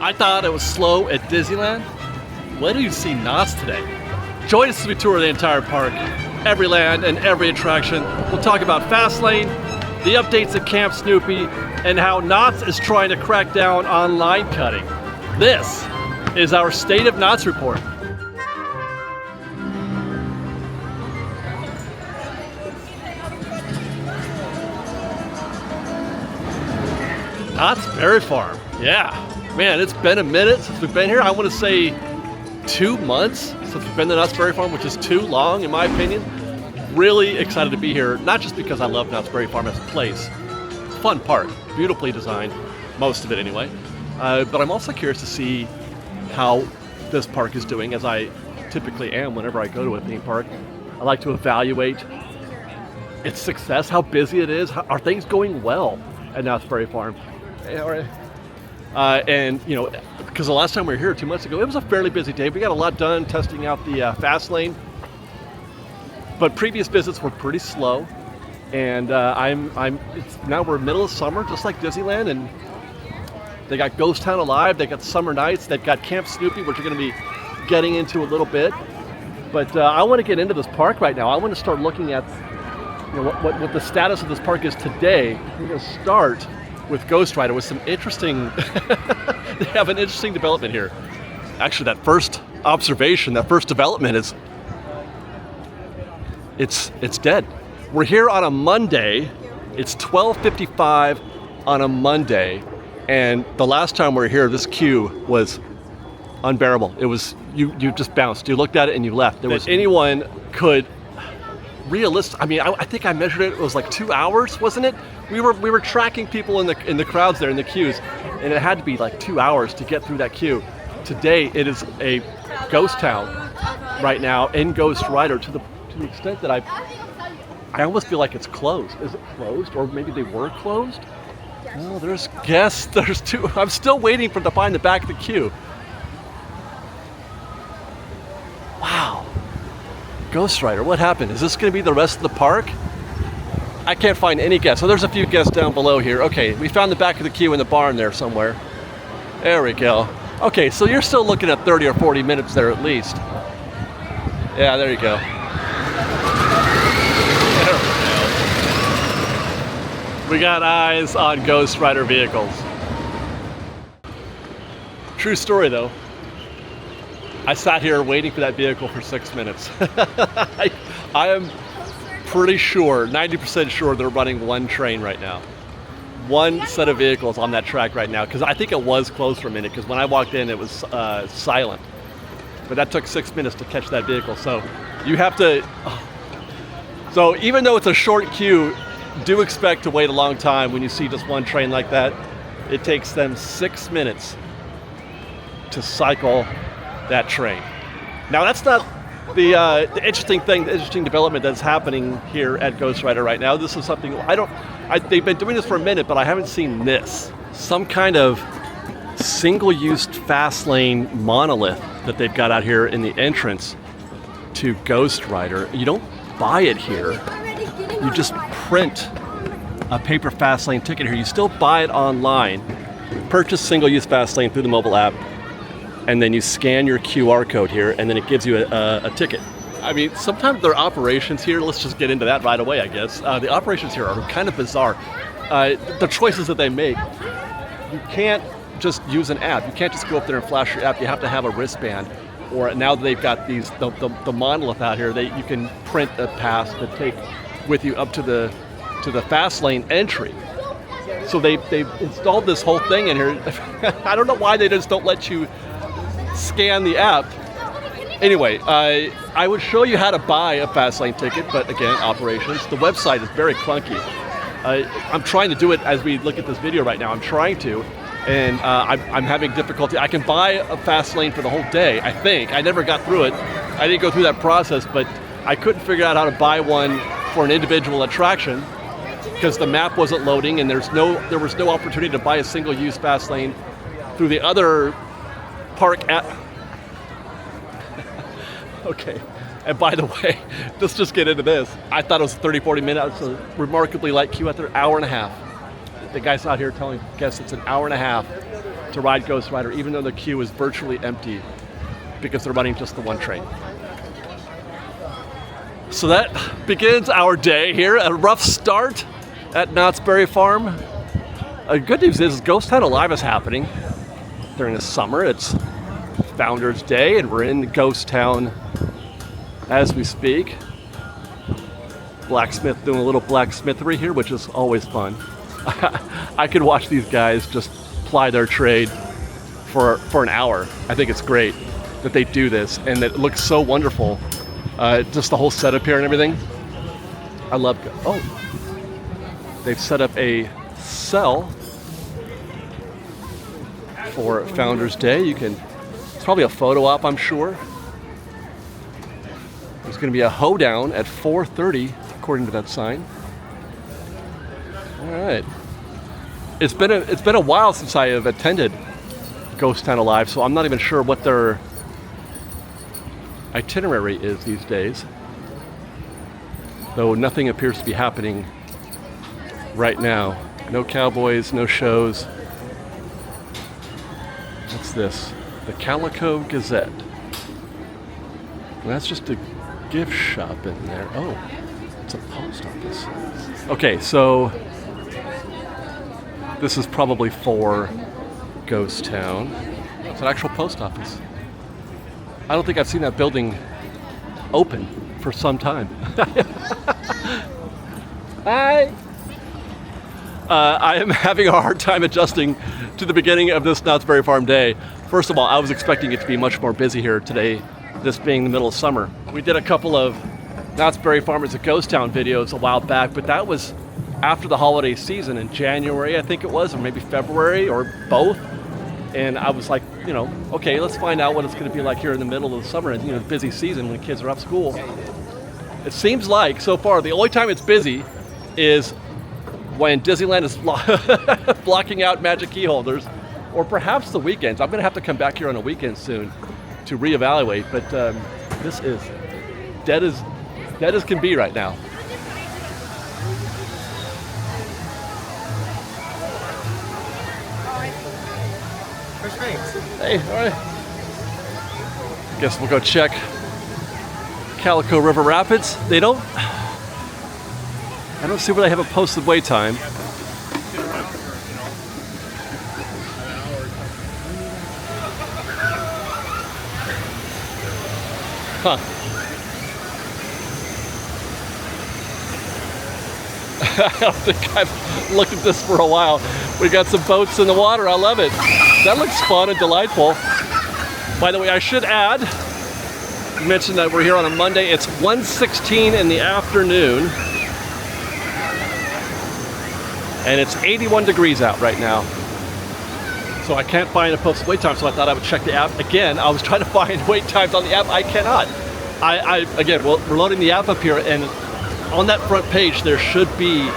I thought it was slow at Disneyland. Where do you see Knott's today? Join us as we tour the entire park, every land and every attraction. We'll talk about Fastlane, the updates at Camp Snoopy, and how Knott's is trying to crack down on line cutting. This is our State of Knott's report. Knott's Berry Farm, yeah. Man, it's been a minute since we've been here. I want to say 2 months since we've been to Knott's Berry Farm, which is too long in my opinion. Really excited to be here, not just because I love Knott's Berry Farm as a place. Fun park, beautifully designed, most of it anyway. But I'm also curious to see how this park is doing, as I typically am whenever I go to a theme park. I like to evaluate its success, how busy it is, are things going well at Knott's Berry Farm? And you know, because the last time we were here 2 months ago, it was a fairly busy day. We got a lot done testing out the fast lane, but previous visits were pretty slow. And now we're middle of summer, just like Disneyland, and they got Ghost Town Alive, they got Summer Nights, they've got Camp Snoopy, which we're going to be getting into a little bit. But I want to get into this park right now. I want to start looking at what the status of this park is today. We're going to start with Ghost Rider with some interesting, they have an interesting development here. Actually, that first observation, that first development is, it's dead. We're here on a Monday. It's 12:55 on a Monday. And the last time we were here, this queue was unbearable. It was, you just bounced. You looked at it and you left. There was anyone could I mean, I think I measured it. It was like 2 hours, wasn't it? We were tracking people in the crowds there in the queues, and it had to be like 2 hours to get through that queue. Today it is a ghost town right now in Ghost Rider to the extent that I almost feel like it's closed. Is it closed, or maybe they were closed? Oh, there's guests. There's two. I'm still waiting to find the back of the queue. Wow. Ghost Rider, what happened? Is this going to be the rest of the park? I can't find any guests. So there's a few guests down below here. Okay, we found the back of the queue in the barn there somewhere. There we go. Okay, so you're still looking at 30 or 40 minutes there at least. Yeah, there you go. There we go. We got eyes on Ghost Rider vehicles. True story though. I sat here waiting for that vehicle for 6 minutes. I am pretty sure, 90% sure they're running one train right now. One set of vehicles on that track right now, because I think it was closed for a minute, because when I walked in it was silent. But that took 6 minutes to catch that vehicle, so you have to... So even though it's a short queue, do expect to wait a long time when you see just one train like that. It takes them 6 minutes to cycle that train. Now that's not the interesting thing, the interesting development that's happening here at Ghost Rider right now. This is something they've been doing this for a minute, but I haven't seen this. Some kind of single-use fast lane monolith that they've got out here in the entrance to Ghost Rider. You don't buy it here. You just print a paper fast lane ticket here. You still buy it online, purchase single-use fast lane through the mobile app, and then you scan your QR code here, and then it gives you a ticket. I mean, sometimes their operations here, let's just get into that right away, I guess. The operations here are kind of bizarre. The choices that they make, you can't just use an app. You can't just go up there and flash your app. You have to have a wristband. Or now that they've got the monolith out here, you can print a pass to take with you up to the fast lane entry. So they've installed this whole thing in here. I don't know why they just don't let you scan the app. Anyway, I would show you how to buy a Fastlane ticket, but again, operations. The website is very clunky. I'm trying to do it as we look at this video right now. I'm trying to, and I'm having difficulty. I can buy a Fastlane for the whole day, I think. I never got through it. I didn't go through that process, but I couldn't figure out how to buy one for an individual attraction because the map wasn't loading, and there was no opportunity to buy a single-use Fastlane through the other park app. Okay, and by the way, let's just get into this. I thought it was 30-40 minutes, a remarkably light queue out there, hour and a half. The guy's out here telling guests it's an hour and a half to ride Ghost Rider, even though the queue is virtually empty because they're running just the one train. So that begins our day here. A rough start at Knott's Berry Farm. Good news is Ghost Town Alive is happening during the summer. It's Founders Day, and we're in Ghost Town as we speak. Blacksmith doing a little blacksmithery here, which is always fun. I could watch these guys just ply their trade for an hour. I think it's great that they do this, and that it looks so wonderful. Just the whole setup here and everything. I love it. Oh, they've set up a cell for Founders Day. It's probably a photo op, I'm sure. There's going to be a hoedown at 4:30, according to that sign. All right. It's been a while since I have attended Ghost Town Alive, so I'm not even sure what their itinerary is these days. Though nothing appears to be happening right now. No cowboys, no shows. What's this? The Calico Gazette. And that's just a gift shop in there. Oh, it's a post office. Okay, so this is probably for Ghost Town. It's an actual post office. I don't think I've seen that building open for some time. Hi! I am having a hard time adjusting to the beginning of this Knott's Berry Farm day. First of all, I was expecting it to be much more busy here today, this being the middle of summer. We did a couple of Knott's Berry Farm as a Ghost Town videos a while back, but that was after the holiday season in January, I think it was, or maybe February, or both. And I was like, okay, let's find out what it's going to be like here in the middle of the summer and, the busy season when kids are off school. It seems like, so far, the only time it's busy is when Disneyland is blocking out magic key holders, or perhaps the weekends. I'm going to have to come back here on a weekend soon to reevaluate, but this is dead as can be right now. Hey, all right. Guess we'll go check Calico River Rapids. I don't see where they have a posted wait time. Huh. I don't think I've looked at this for a while. We got some boats in the water. I love it. That looks fun and delightful. By the way, I should add, you mentioned that we're here on a Monday. It's 1:16 in the afternoon. And it's 81 degrees out right now. So I can't find a posted wait time, so I thought I would check the app. Again, I was trying to find wait times on the app. I cannot. Again, we're loading the app up here, and on that front page, there should be,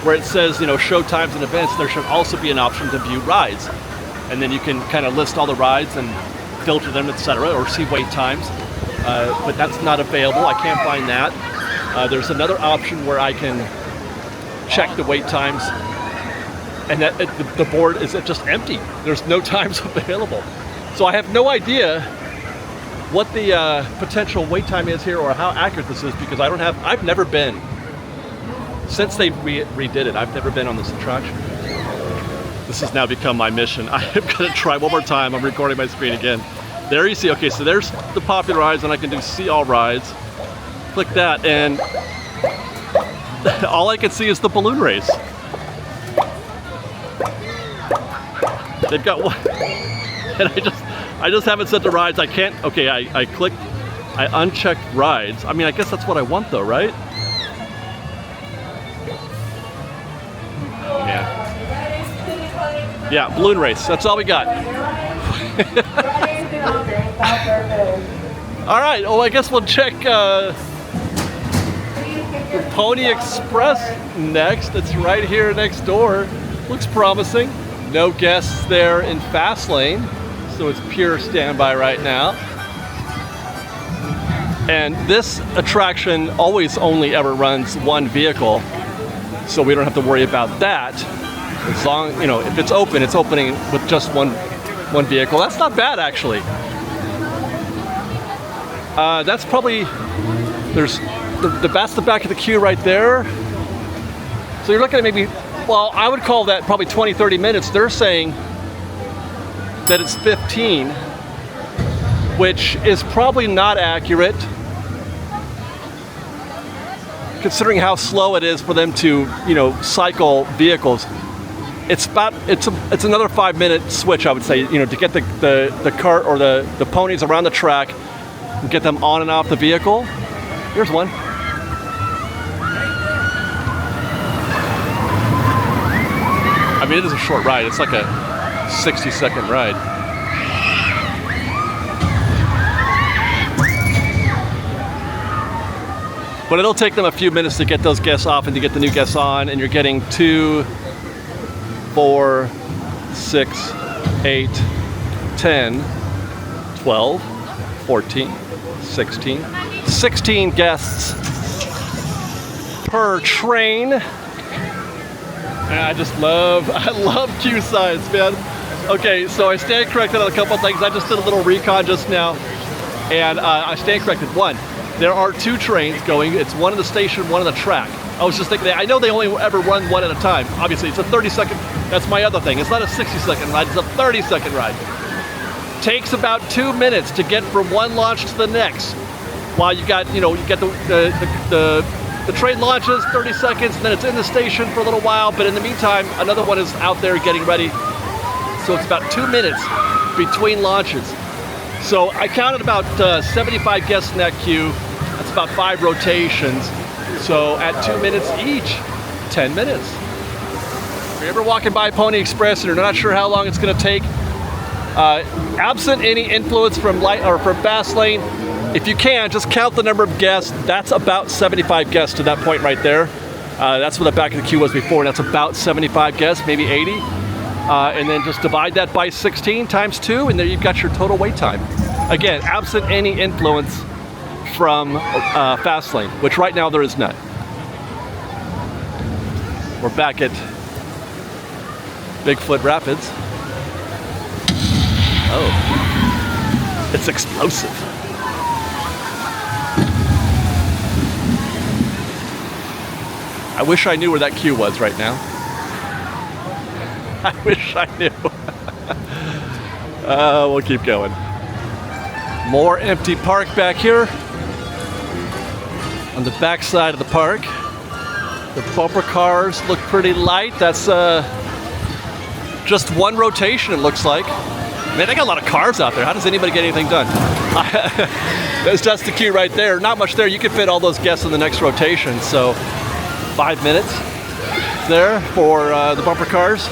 where it says, show times and events, there should also be an option to view rides. And then you can kind of list all the rides and filter them, etc., or see wait times. But that's not available. I can't find that. There's another option where I can check the wait times, and that the board is just empty. There's no times available. So I have no idea what the potential wait time is here or how accurate this is, because I've never been, since they redid it, I've never been on this attraction. This has now become my mission. I am gonna try one more time. I'm recording my screen again. There you see, okay, so there's the popular rides, and I can do see all rides. Click that, and all I can see is the balloon race. They've got one, and I just haven't set the rides. I can't, okay, I clicked, I unchecked rides. I mean, I guess that's what I want though, right? Oh man. Yeah, balloon race, that's all we got. All right, well, I guess we'll check the Pony Express next. It's right here next door. Looks promising. No guests there in Fast Lane, so it's pure standby right now. And this attraction always only ever runs one vehicle, so we don't have to worry about that. As long, you know, if it's open, it's opening with just one vehicle. That's not bad, actually. That's probably, that's the back of the queue right there. So you're looking at maybe, well, I would call that probably 20, 30 minutes. They're saying that it's 15, which is probably not accurate, considering how slow it is for them to, you know, cycle vehicles. It's another 5-minute switch, I would say, you know, to get the cart or the ponies around the track and get them on and off the vehicle. Here's one. I mean, it is a short ride. It's like a 60-second ride. But it'll take them a few minutes to get those guests off and to get the new guests on, and you're getting 2, 4, 6, 8, 10, 12, 14, 16, 16 guests per train. And I love queue signs, man. Okay, so I stand corrected on a couple of things. I just did a little recon just now, and I stand corrected. One, there are 2 trains going. It's one on the station, one on the track. I was just thinking, I know they only ever run one at a time. Obviously, it's a 30-second, that's my other thing. It's not a 60-second ride, it's a 30-second ride. Takes about 2 minutes to get from one launch to the next. While you got, you know, you get the train launches, 30 seconds, and then it's in the station for a little while, but in the meantime, another one is out there getting ready. So it's about 2 minutes between launches. So I counted about 75 guests in that queue. That's about 5 rotations. So at 2 minutes each, 10 minutes. If you're ever walking by Pony Express and you're not sure how long it's going to take, absent any influence from light or from fast lane, if you can, just count the number of guests. That's about 75 guests to that point right there. That's what the back of the queue was before, and that's about 75 guests, maybe 80. And then just divide that by 16 times 2, and there you've got your total wait time. Again, absent any influence from fast lane, which right now there is none. We're back at Bigfoot Rapids. Oh, it's explosive. I wish I knew where that queue was right now. I wish I knew. We'll keep going. More empty park back here. On the back side of the park. The bumper cars look pretty light. That's just one rotation, it looks like. Man, they got a lot of cars out there. How does anybody get anything done? That's the queue right there. Not much there. You can fit all those guests in the next rotation. So 5 minutes there for the bumper cars.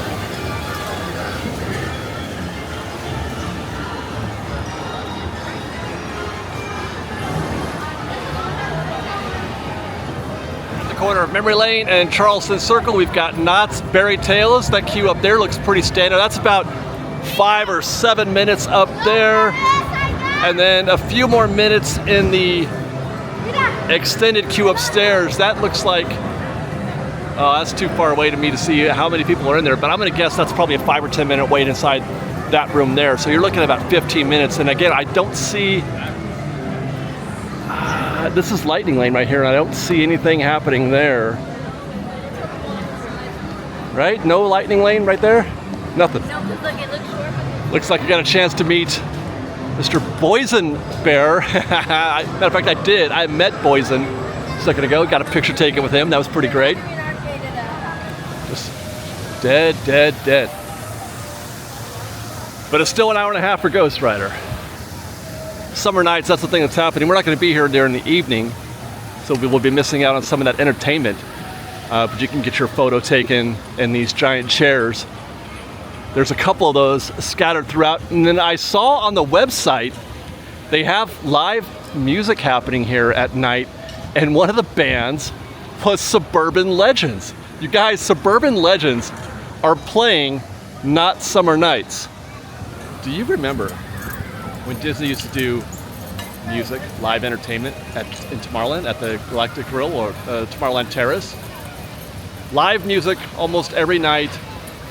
Corner of Memory Lane and Charleston Circle, we've got Knott's Berry Tails. That queue up there looks pretty standard. That's about 5 or 7 minutes up there, and then a few more minutes in the extended queue upstairs. That looks like, oh, that's too far away to me to see how many people are in there, but I'm going to guess that's probably a 5 or 10 minute wait inside that room there. So you're looking at about 15 minutes, and again, I don't see. This is Lightning Lane right here, and I don't see anything happening there. Right? No Lightning Lane right there? Nothing. No, because look, it looks short. Looks like you got a chance to meet Mr. Boysenbear. Matter of fact, I did. I met Boysen a second ago. Got a picture taken with him. That was pretty great. Just dead. But it's still an hour and a half for Ghost Rider. Summer nights, that's the thing that's happening. We're not going to be here during the evening, so we will be missing out on some of that entertainment. But you can get your photo taken in these giant chairs. There's a couple of those scattered throughout. And then I saw on the website, they have live music happening here at night. And one of the bands was Suburban Legends. You guys, Suburban Legends are playing Not Summer Nights. Do you remember when Disney used to do music, live entertainment in Tomorrowland at the Galactic Grill or Marland Terrace? Live music almost every night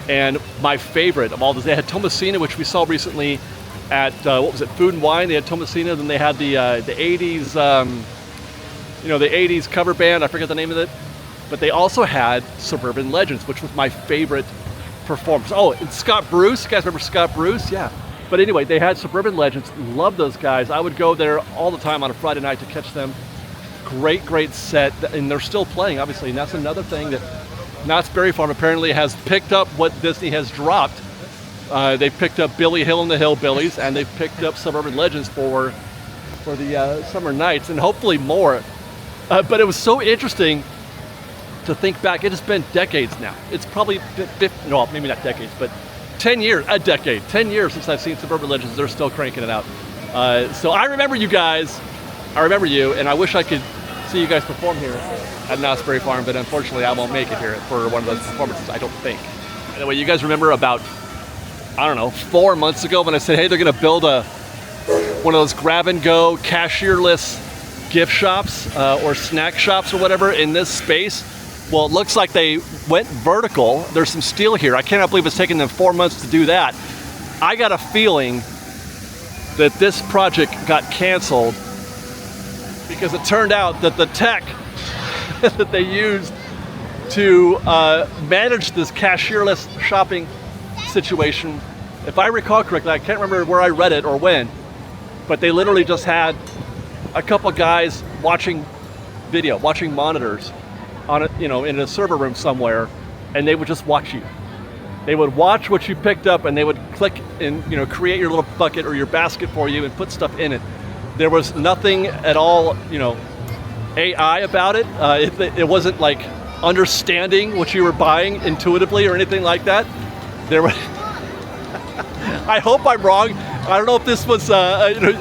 And my favorite of all this, they had Tomasina, which we saw recently at, what was it, Food and Wine. They had Tomasina, then they had the 80s, the 80s cover band, I forget the name of it. But they also had Suburban Legends, which was my favorite performance. Oh, and Scott Bruce, you guys remember Scott Bruce? Yeah. But anyway, they had Suburban Legends, love those guys. I would go there all the time on a Friday night to catch them. Great set, and they're still playing, obviously, and that's another thing that Knott's Berry Farm apparently has picked up what Disney has dropped. They've picked up Billy Hill and the Hillbillies, and they've picked up Suburban Legends for the summer nights, and hopefully more. But it was so interesting to think back. It has been decades now. It's probably no, maybe not decades, but 10 years, 10 years since I've seen Suburban Legends. They're still cranking it out. So I remember you guys. I remember you, and I wish I could see you guys perform here at Knott's Berry Farm, but unfortunately I won't make it here for one of those performances, I don't think. Anyway, you guys remember about, I don't know, 4 months ago when I said, hey, they're gonna build one of those grab-and-go cashierless gift shops or snack shops or whatever in this space? Well, it looks like they went vertical. There's some steel here. I cannot believe it's taken them 4 months to do that. I got a feeling that this project got canceled because it turned out that the tech that they used to manage this cashierless shopping situation, if I recall correctly, I can't remember where I read it or when, but they literally just had a couple guys watching video, watching monitors on it, in a server room somewhere, and they would just watch you. They would watch what you picked up, and they would click and create your little bucket or your basket for you and put stuff in it. There was nothing at all, AI about it. It wasn't like understanding what you were buying intuitively or anything like that. There were. I hope I'm wrong. I don't know if this was.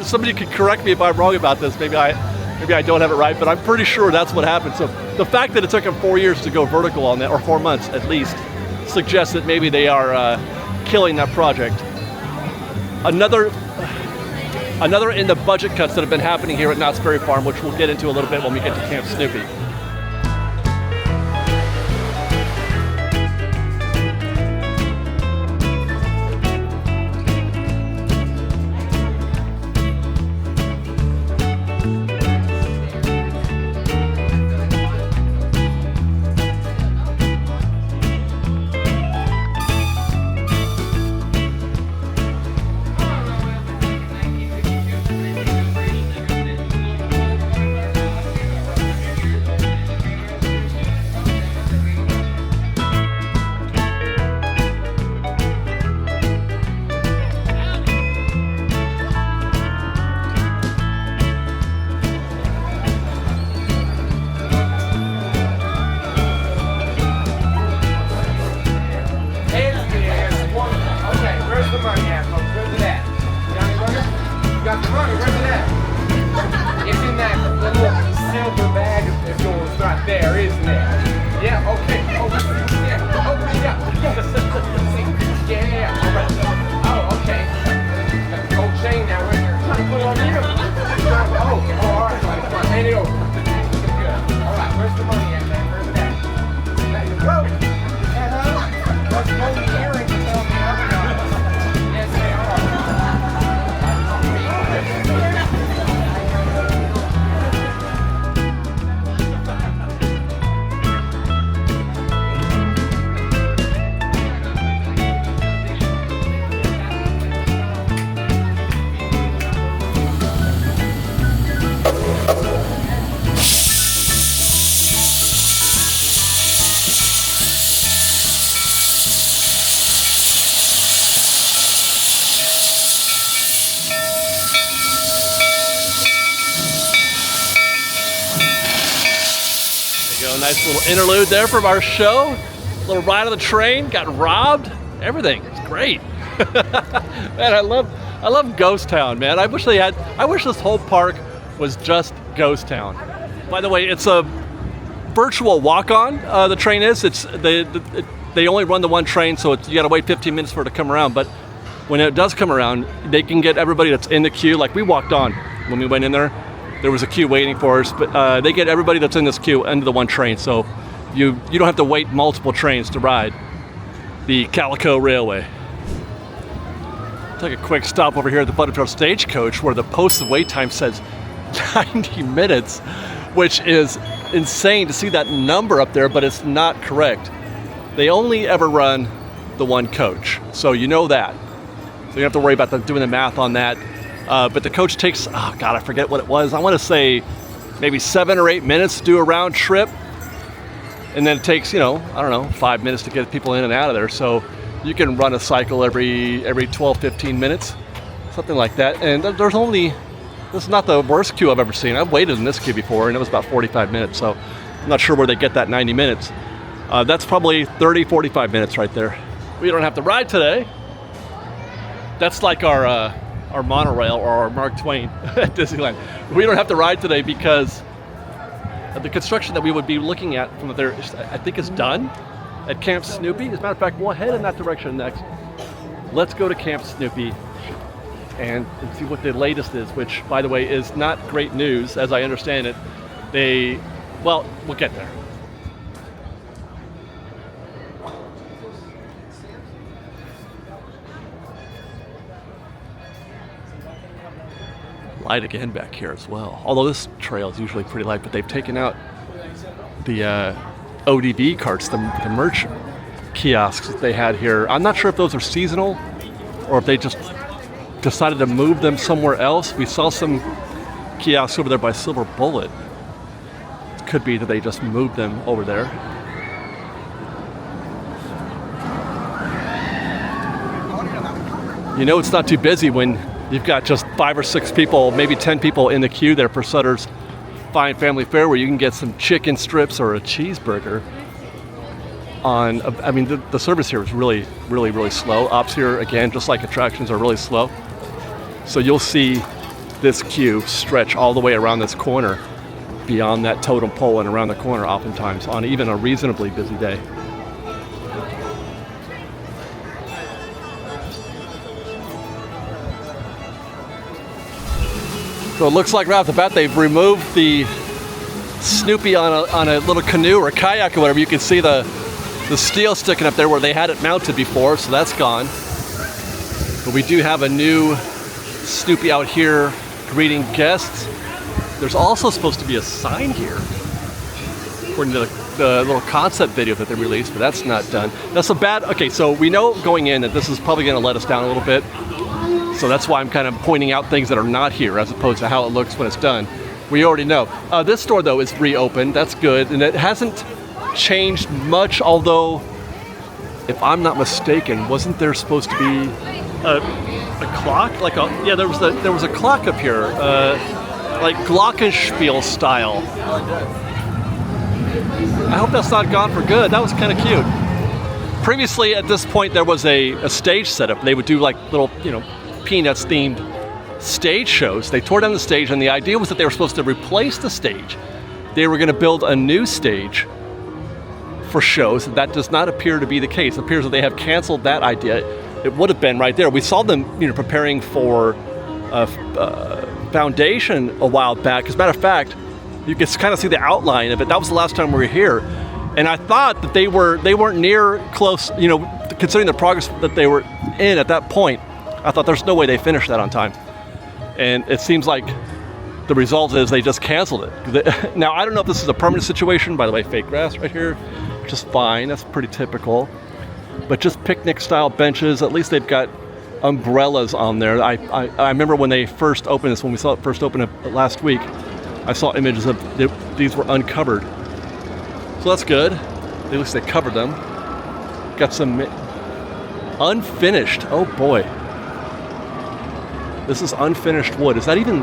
Somebody could correct me if I'm wrong about this. Maybe I don't have it right, but I'm pretty sure that's what happened. So the fact that it took them 4 years to go vertical on that, or 4 months at least, suggests that maybe they are killing that project. Another in the budget cuts that have been happening here at Knott's Berry Farm, which we'll get into a little bit when we get to Camp Snoopy. Nice little interlude there from our show. Little ride on the train, got robbed, everything. It's great. Man, I love Ghost Town, man. I wish this whole park was just Ghost Town. By the way, it's a virtual walk-on. The train is. They only run the one train, so you got to wait 15 minutes for it to come around. But when it does come around, they can get everybody that's in the queue. Like we walked on when we went in there. There was a queue waiting for us, but they get everybody that's in this queue into the one train, so you don't have to wait multiple trains to ride. the Calico Railway. Take a quick stop over here at the Butterfield Stagecoach where the posted wait time says 90 minutes, which is insane to see that number up there, but it's not correct. They only ever run the one coach, so you know that. So you don't have to worry about doing the math on that. But the coach takes, oh God, I forget what it was. I want to say maybe 7 or 8 minutes to do a round trip. And then it takes, you know, I don't know, 5 minutes to get people in and out of there. So you can run a cycle every 12, 15 minutes, something like that. And there's only, this is not the worst queue I've ever seen. I've waited in this queue before and it was about 45 minutes. So I'm not sure where they get that 90 minutes. That's probably 30, 45 minutes right there. We don't have to ride today. That's like our monorail or our Mark Twain at Disneyland. We don't have to ride today because the construction that we would be looking at from there, I think is done at Camp Snoopy. As a matter of fact, we'll head in that direction next. Let's go to Camp Snoopy and see what the latest is, which, by the way, is not great news, as I understand it. Well, we'll get there. Light again back here as well. Although this trail is usually pretty light, but they've taken out the ODB carts, the merch kiosks that they had here. I'm not sure if those are seasonal or if they just decided to move them somewhere else. We saw some kiosks over there by Silver Bullet. It could be that they just moved them over there. You know it's not too busy when you've got just 5 or 6 people, maybe 10 people in the queue there for Sutter's Fine Family Fare, where you can get some chicken strips or a cheeseburger. I mean, the service here is really, really, really slow. Ops here, again, just like attractions, are really slow. So you'll see this queue stretch all the way around this corner, beyond that totem pole and around the corner oftentimes on even a reasonably busy day. So it looks like right off the bat they've removed the Snoopy on a little canoe or kayak or whatever. You can see the steel sticking up there where they had it mounted before, so that's gone. But we do have a new Snoopy out here greeting guests. There's also supposed to be a sign here, according to the little concept video that they released, but that's not done. That's a bad, okay, so we know going in that this is probably gonna let us down a little bit. So that's why I'm kind of pointing out things that are not here as opposed to how it looks when it's done. We already know. This store though is reopened, that's good, and it hasn't changed much, although if I'm not mistaken, wasn't there supposed to be a clock? Yeah, there was a clock up here, like glockenspiel style. I hope that's not gone for good. That was kind of cute. Previously at this point there was a stage setup. They would do like little, you know, Peanuts themed stage shows. They tore down the stage and the idea was that they were supposed to replace the stage. They were going to build a new stage for shows. That does not appear to be the case. It appears that they have canceled that idea. It would have been right there. We saw them, you know, preparing for Foundation a while back. As a matter of fact, you can kind of see the outline of it. That was the last time we were here. And I thought that they weren't near close, you know, considering the progress that they were in at that point. I thought there's no way they finished that on time. And it seems like the result is they just canceled it. Now, I don't know if this is a permanent situation. By the way, fake grass right here, which is fine. That's pretty typical. But just picnic style benches. At least they've got umbrellas on there. I remember when they first opened this, when we saw it first open last week, I saw images of these were uncovered. So that's good. At least they covered them. Got some unfinished. Oh boy. This is unfinished wood. Is that even...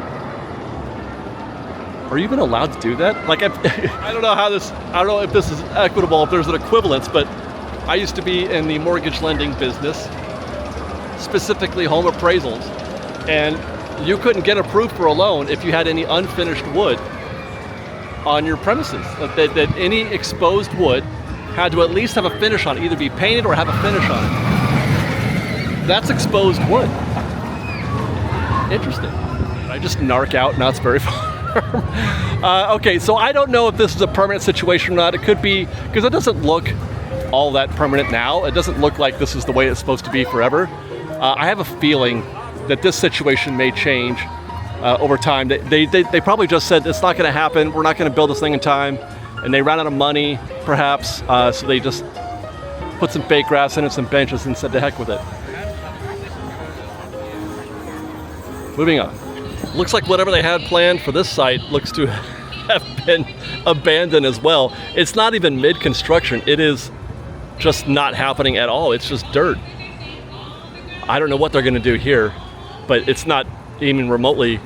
Are you even allowed to do that? Like, I don't know how this... I don't know if this is equitable, if there's an equivalence, but I used to be in the mortgage lending business, specifically home appraisals, and you couldn't get approved for a loan if you had any unfinished wood on your premises. That any exposed wood had to at least have a finish on it, either be painted or have a finish on it. That's exposed wood. Interesting. I just narc out, not very far. Okay, so I don't know if this is a permanent situation or not. It could be, because it doesn't look all that permanent now. It doesn't look like this is the way it's supposed to be forever. I have a feeling that this situation may change over time. They probably just said it's not going to happen. We're not going to build this thing in time, and they ran out of money, perhaps. So they just put some fake grass in it, some benches, and said to heck with it. Moving on. Looks like whatever they had planned for this site looks to have been abandoned as well. It's not even mid-construction. It is just not happening at all. It's just dirt. I don't know what they're going to do here, but it's not even remotely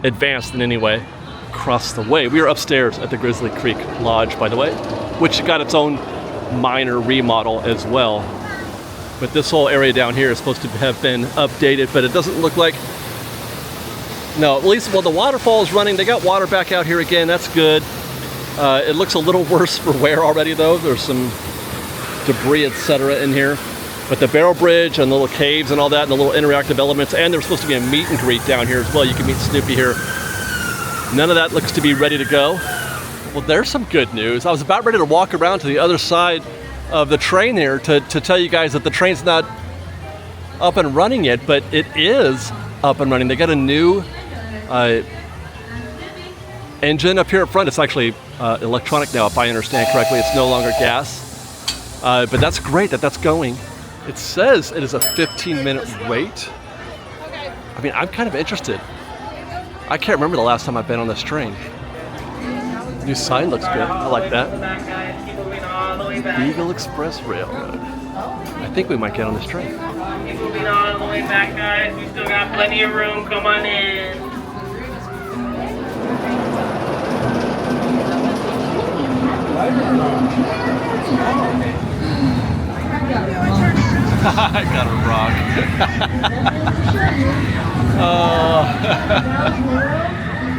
advanced in any way. Across the way, we are upstairs at the Grizzly Creek Lodge, by the way, which got its own minor remodel as well. But this whole area down here is supposed to have been updated, but it doesn't look like. No, at least, well, the waterfall is running. They got water back out here again. That's good. It looks a little worse for wear already, though. There's some debris, etc. in here. But the barrel bridge and the little caves and all that, and the little interactive elements, and there's supposed to be a meet and greet down here as well. You can meet Snoopy here. None of that looks to be ready to go. Well, there's some good news. I was about ready to walk around to the other side of the train here to tell you guys that the train's not up and running yet, but it is up and running. They got a new engine up here up front. It's actually electronic now, if I understand correctly. It's no longer gas. But that's great that that's going. It says it is a 15-minute wait. I mean, I'm kind of interested. I can't remember the last time I've been on this train. New sign looks good. I like that. Beagle Express Railroad. I think we might get on this train. Keep moving all the way back, guys. We still got plenty of room. Come on in. I got a rock.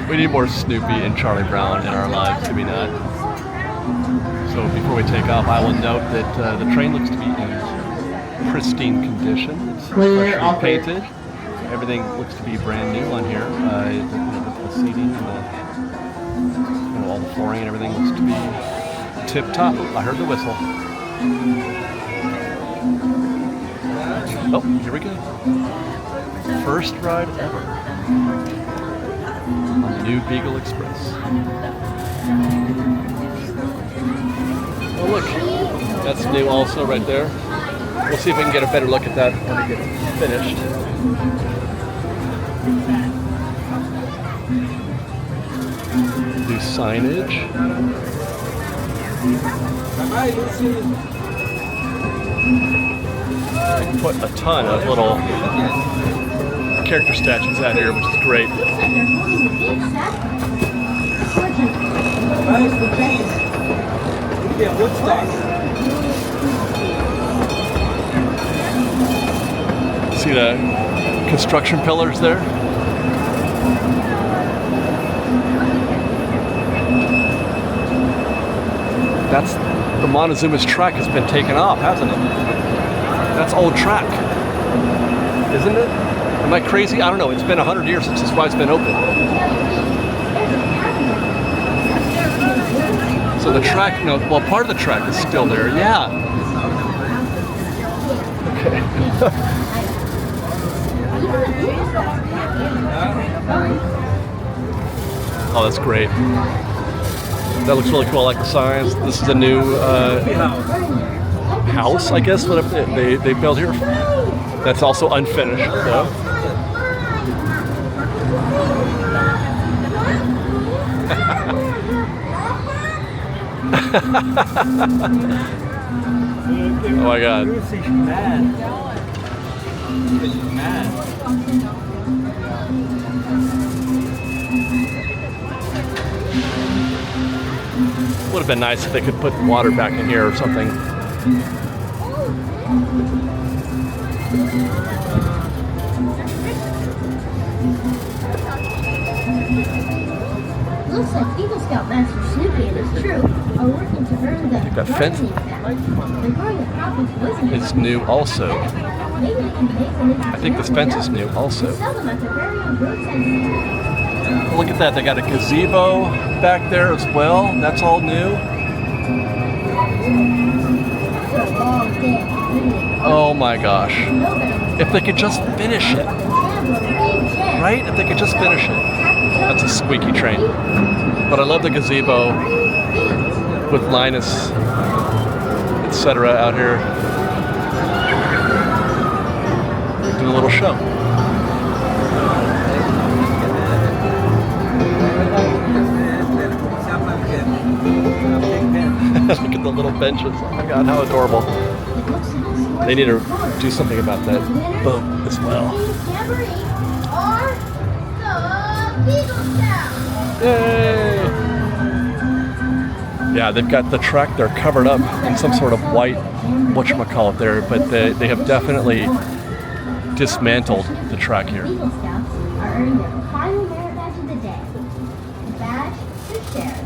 We need more Snoopy and Charlie Brown in our lives, do we not? So before we take off, I will note that the train looks to be in pristine condition. It's freshly painted. Everything looks to be brand new on here. The seating and all the flooring and everything looks to be tip top. I heard the whistle. Oh, here we go. First ride ever on the new Beagle Express. Oh look, that's new also right there. We'll see if we can get a better look at that when it gets finished. New signage. They put a ton of little character statues out here, which is great. See the construction pillars there? That's the Montezuma's track has been taken off, hasn't it? That's old track, isn't it? Am I crazy? I don't know. It's been 100 years since this ride's been open. So the track, no, well, part of the track is still there. Yeah. Okay. Oh, that's great. That looks really cool. I like the signs. This is a new house, I guess, what they built here. That's also unfinished, though. Oh my God. Would have been nice if they could put water back in here or something. Looks like Eagle Scout Master Snoopy and his troop are working to earn the That fence is new also. I think this fence is new also. Look at that, they got a gazebo back there as well. That's all new. Oh my gosh. If they could just finish it. Right? If they could just finish it. That's a squeaky train. But I love the gazebo with Linus, etc. out here doing a little show. Look at the little benches. Oh my god, how adorable. They need to do something about that boat as well. Yay! Yeah, they've got the track there covered up in some sort of white whatchamacallit there, but they have definitely dismantled the track here. Eagle Scouts are earning their final merit badge of the day. The badge is shared.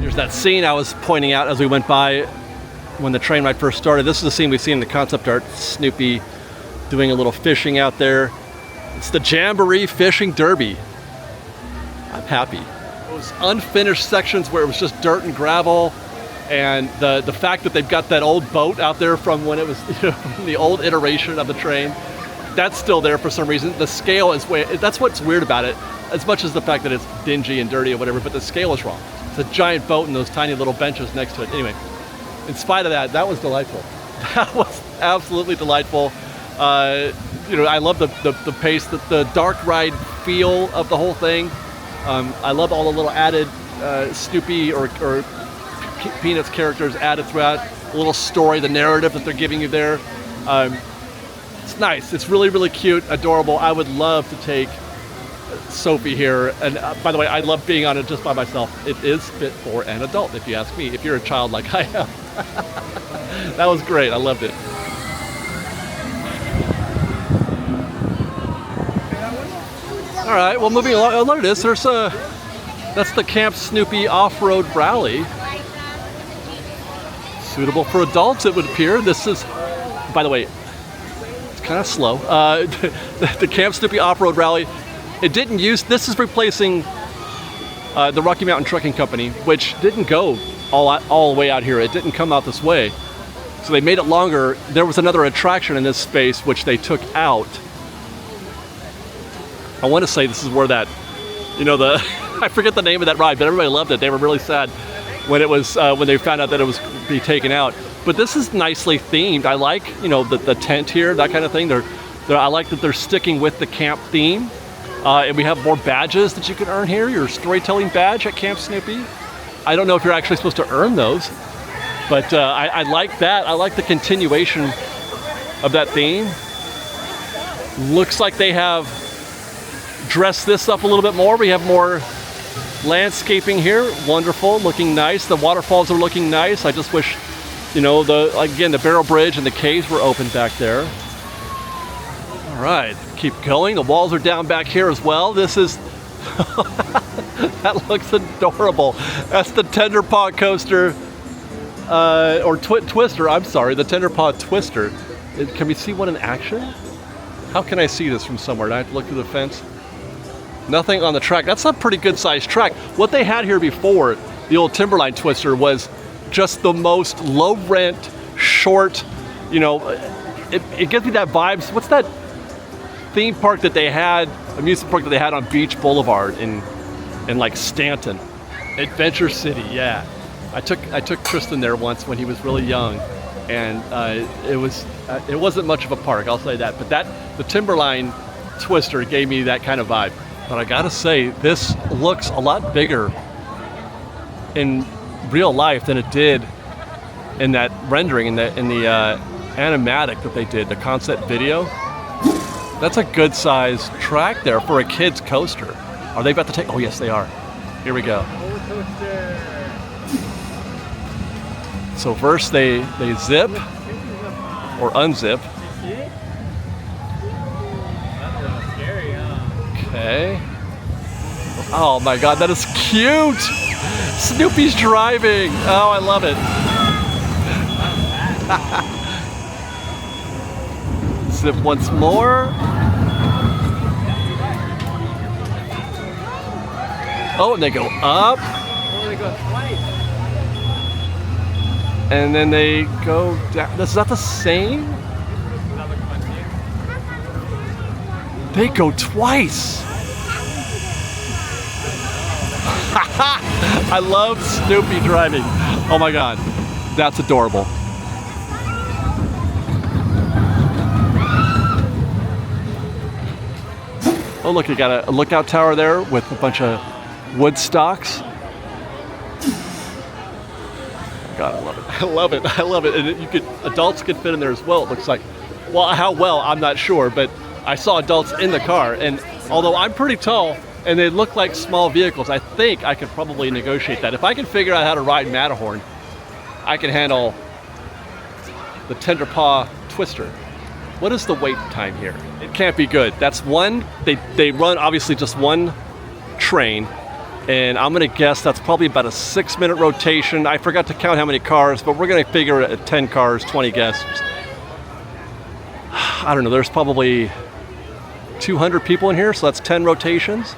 There's that scene I was pointing out as we went by when the train ride first started. This is the scene we've seen in the concept art. Snoopy doing a little fishing out there. It's the Jamboree Fishing Derby. I'm happy. Those unfinished sections where it was just dirt and gravel, and the fact that they've got that old boat out there from when it was, from the old iteration of the train, that's still there for some reason. The scale is that's what's weird about it, as much as the fact that it's dingy and dirty or whatever, but the scale is wrong. It's a giant boat and those tiny little benches next to it. Anyway, in spite of that, that was delightful. That was absolutely delightful. I love the pace, the dark ride feel of the whole thing. I love all the little added Snoopy or Peanuts characters added throughout. The little story, the narrative that they're giving you there. It's nice. It's really, really cute, adorable. I would love to take Sophie here. And by the way, I love being on it just by myself. It is fit for an adult, if you ask me, if you're a child like I am. That was great. I loved it. All right, well, moving along. Oh, look at this. That's the Camp Snoopy off-road rally. Suitable for adults, it would appear. This is, by the way, it's kind of slow. The Camp Snoopy off-road rally. It didn't use. This is replacing the Rocky Mountain Trucking Company, which didn't go all the way out here. It didn't come out this way. So they made it longer. There was another attraction in this space which they took out. I want to say this is where that, I forget the name of that ride, but everybody loved it. They were really sad when it was when they found out that it was be taken out. But this is nicely themed. I like, the tent here, that kind of thing. I like that they're sticking with the camp theme. And we have more badges that you can earn here. Your storytelling badge at Camp Snoopy. I don't know if you're actually supposed to earn those, but I like that. I like the continuation of that theme. Looks like they have dressed this up a little bit more. We have more landscaping here. Wonderful, looking nice. The waterfalls are looking nice. I just wish, the barrel bridge and the caves were open back there. All right, keep going. The walls are down back here as well. This is, that looks adorable. That's the Tenderpaw coaster, or Twister, I'm sorry, the Tenderpaw Twister. Can we see one in action? How can I see this from somewhere? Do I have to look through the fence? Nothing on the track. That's a pretty good sized track. What they had here before, the old Timberline Twister, was just the most low rent, short, it gives me that vibes. What's that theme park that they had, amusement park that they had on Beach Boulevard in like Stanton? Adventure City, yeah. I took Tristan there once when he was really young, and it wasn't much of a park, I'll say that. But the Timberline Twister gave me that kind of vibe. But I gotta say, this looks a lot bigger in real life than it did in that rendering, in the animatic that they did, the concept video. That's a good size track there for a kid's coaster. Are they about to take? Oh yes, they are. Here we go. So first they zip or unzip. Okay. Oh my god, that is cute! Snoopy's driving! Oh, I love it. Zip once more. Oh, and they go up. Oh, they go twice. And then they go down. Is that the same? They go twice. I love Snoopy driving. Oh my God, that's adorable. Oh look, you got a lookout tower there with a bunch of wood stocks. God, I love it. I love it. I love it. And adults could fit in there as well, it looks like. Well, how well, I'm not sure, but I saw adults in the car, and although I'm pretty tall and they look like small vehicles, I think I could probably negotiate that. If I can figure out how to ride Matterhorn, I can handle the Tenderpaw Twister. What is the wait time here? It can't be good. That's one, they run obviously just one train, and I'm gonna guess that's probably about a 6-minute rotation. I forgot to count how many cars, but we're gonna figure it at 10 cars, 20 guests. I don't know, there's probably 200 people in here, so that's 10 rotations.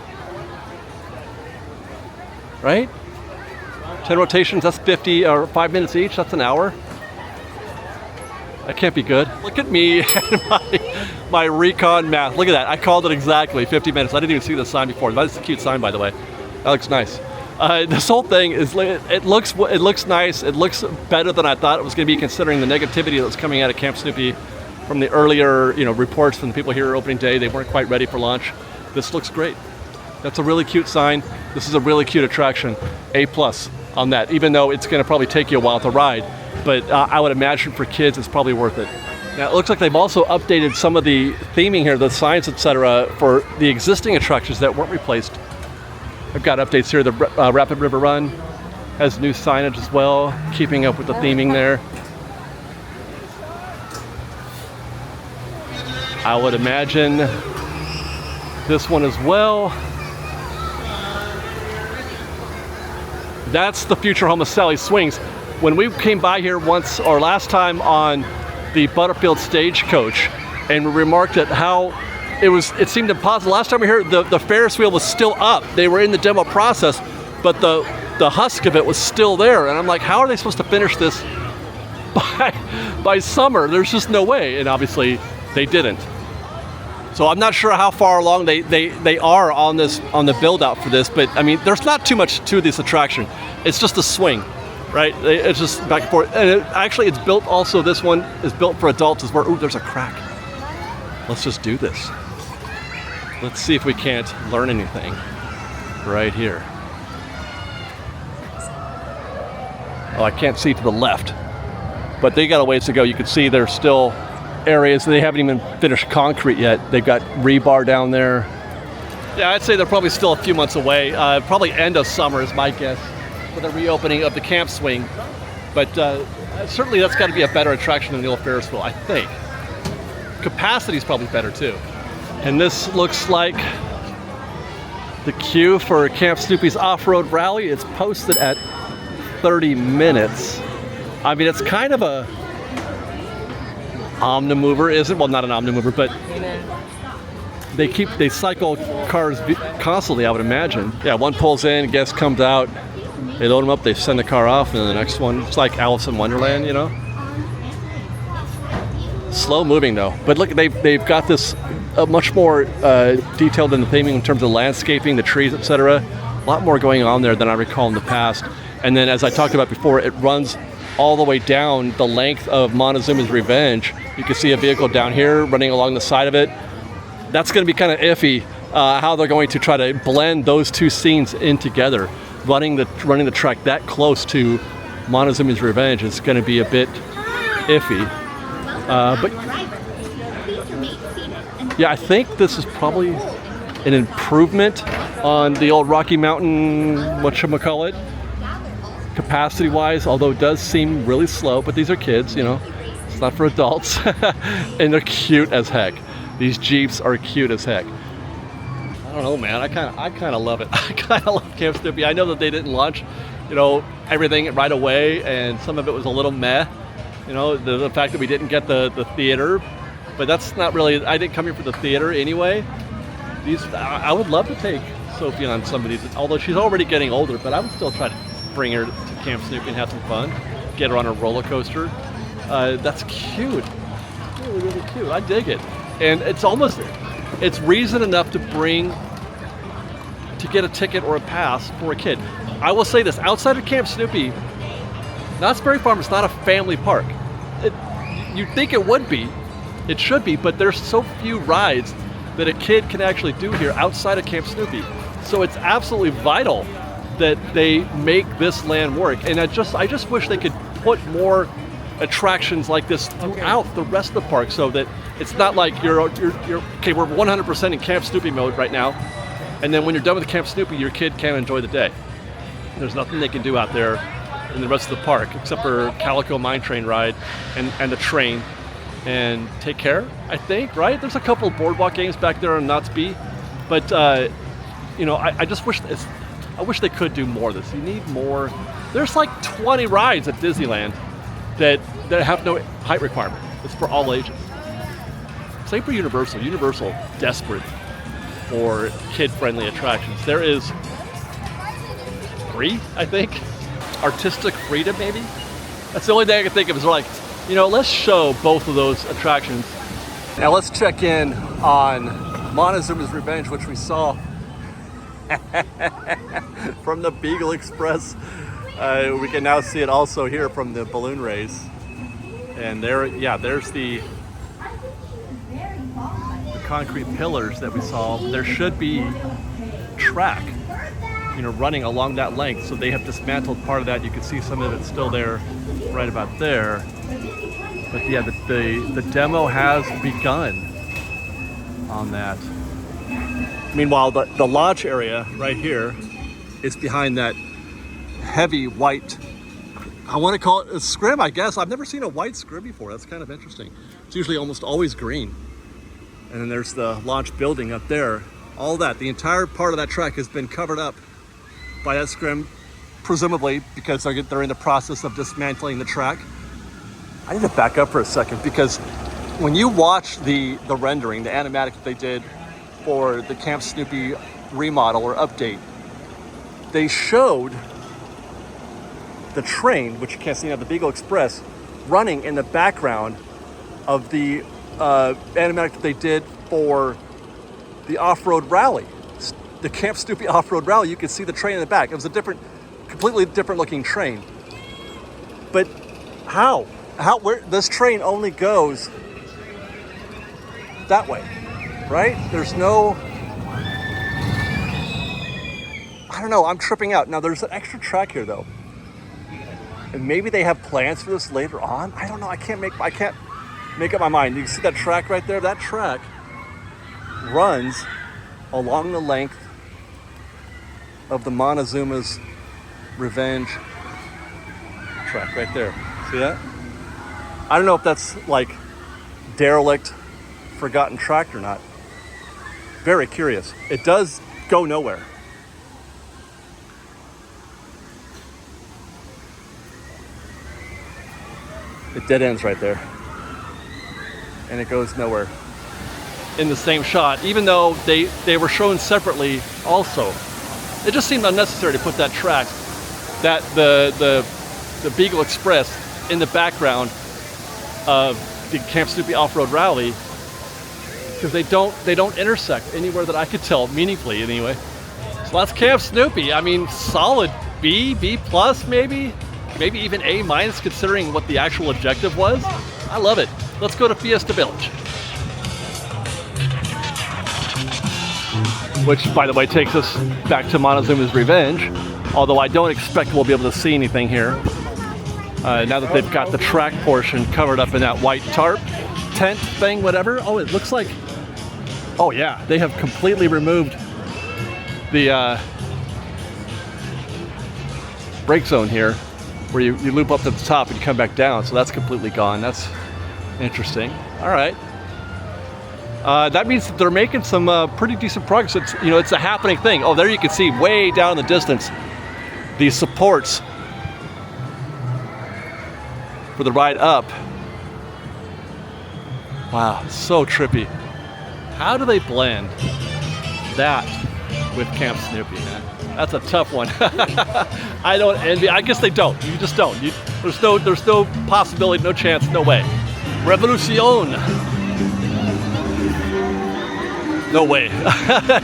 Right? 10 rotations, that's 50 or 5 minutes each, that's an hour. That can't be good. Look at me and my recon math. Look at that, I called it exactly 50 minutes. I didn't even see the sign before. That's a cute sign, by the way. That looks nice. This whole thing is, it looks nice. It looks better than I thought it was gonna be, considering the negativity that was coming out of Camp Snoopy from the earlier, reports from the people here opening day. They weren't quite ready for launch. This looks great. That's a really cute sign. This is a really cute attraction. A+ on that, even though it's gonna probably take you a while to ride. But I would imagine for kids, it's probably worth it. Now, it looks like they've also updated some of the theming here, the signs, etc., for the existing attractions that weren't replaced. I've got updates here. The Rapid River Run has new signage as well, keeping up with the theming there. I would imagine this one as well. That's the future home of Sally Swings. When we came by here once, or last time, on the Butterfield Stagecoach, and we remarked at how it seemed impossible. Last time we were here, the Ferris wheel was still up. They were in the demo process, but the husk of it was still there. And I'm like, how are they supposed to finish this by summer? There's just no way. And obviously they didn't. So I'm not sure how far along they are on the build out for this, but I mean, there's not too much to this attraction. It's just a swing, right? It's just back and forth. And it's built also, this one is built for adults as well. Ooh, there's a crack. Let's just do this. Let's see if we can't learn anything right here. Oh, I can't see to the left, but they got a ways to go. You can see there's still areas they haven't even finished concrete yet. They've got rebar down there. Yeah, I'd say they're probably still a few months away. Probably end of summer is my guess for the reopening of the camp swing. But certainly that's got to be a better attraction than the old Ferris wheel, I think. Capacity's probably better too. And this looks like the queue for Camp Snoopy's off-road rally. It's posted at 30 minutes. I mean, it's kind of a omnimover, isn't? Well, not an omnimover, but they cycle cars constantly, I would imagine. Yeah, one pulls in, guest comes out, they load them up, they send the car off, and then the next one, it's like Alice in Wonderland, Slow moving though, but look, they've got this much more detailed in the theming in terms of landscaping, the trees, etc. A lot more going on there than I recall in the past. And then, as I talked about before, it runs all the way down the length of Montezuma's Revenge. You can see a vehicle down here running along the side of it. That's going to be kind of iffy how they're going to try to blend those two scenes in together. Running the track that close to Montezuma's Revenge is going to be a bit iffy. But yeah, I think this is probably an improvement on the old Rocky Mountain, whatchamacallit, capacity-wise, although it does seem really slow, but these are kids, It's not for adults. And they're cute as heck. These Jeeps are cute as heck. I don't know, man. I kind of love it. I kind of love Camp Snoopy. I know that they didn't launch, everything right away, and some of it was a little meh. The fact that we didn't get the theater, but that's not really, I didn't come here for the theater anyway. I would love to take Sophie on some of these, although she's already getting older, but I would still try to bring her to Camp Snoopy and have some fun. Get her on a roller coaster. That's cute. Really, really cute. I dig it. And it's reason enough to get a ticket or a pass for a kid. I will say this, outside of Camp Snoopy, Knott's Berry Farm is not a family park. You'd think it would be, it should be, but there's so few rides that a kid can actually do here outside of Camp Snoopy. So it's absolutely vital that they make this land work. And I just wish they could put more attractions like this throughout the rest of the park, so that it's not like you're okay, we're 100% in Camp Snoopy mode right now, and then when you're done with Camp Snoopy, your kid can't enjoy the day. There's nothing they can do out there in the rest of the park except for Calico Mine Train ride and the train and take care, I think, right? There's a couple of boardwalk games back there on Knott's Berry, but you know, I just wish I wish they could do more of this. You need more. There's like 20 rides at Disneyland that have no height requirement. It's for all ages. Same for Universal. Universal, desperate for kid-friendly attractions. There is 3, I think. Artistic Freedom, maybe? That's the only thing I can think of is like, you know, let's show both of those attractions. Now let's check in on Montezuma's Revenge, which we saw from the Beagle Express. We can now see it also here from the balloon race. And there, yeah, there's the concrete pillars that we saw. There should be track, you know, running along that length. So they have dismantled part of that. You can see some of it still there, right about there. But yeah, the demo has begun on that. Meanwhile, the launch area right here is behind that heavy white, I want to call it a scrim, I guess. I've never seen a white scrim before. That's kind of interesting. It's usually almost always green. And then there's the launch building up there. All that, the entire part of that track has been covered up by that scrim, presumably because they're in the process of dismantling the track. I need to back up for a second, because when you watch the rendering, the animatic that they did for the Camp Snoopy remodel or update, they showed the train, which you can't see now, the Beagle Express, running in the background of the animatic that they did for the off-road rally, the Camp Snoopy off-road rally. You could see the train in the back. It was a completely different looking train. But where this train only goes that way, right? There's no, I don't know, I'm tripping out. Now there's an extra track here though. And maybe they have plans for this later on. I don't know, I can't make up my mind. You can see that track right there? That track runs along the length of the Montezuma's Revenge track right there. See that? I don't know if that's like derelict, forgotten track or not. Very curious. It does go nowhere. It dead ends right there. And it goes nowhere. In the same shot, even though they were shown separately also. It just seemed unnecessary to put that track, that the Beagle Express in the background of the Camp Snoopy Off-Road Rally, because they don't intersect anywhere that I could tell meaningfully anyway. So that's Camp Snoopy. I mean, solid B plus maybe even A minus considering what the actual objective was. I love it. Let's go to Fiesta Village. Which, by the way, takes us back to Montezuma's Revenge, although I don't expect we'll be able to see anything here. Now that they've got the track portion covered up in that white tarp, tent thing, whatever. Oh, it looks like, oh yeah, they have completely removed the brake zone here, where you loop up to the top and come back down, so that's completely gone. That's interesting. All right. That means that they're making some pretty decent progress. It's a happening thing. Oh, there you can see way down in the distance these supports for the ride up. Wow, so trippy. How do they blend that with Camp Snoopy, man. That's a tough one. I don't envy. I guess they don't. You just don't. There's no possibility, no chance, no way. Revolution. No way.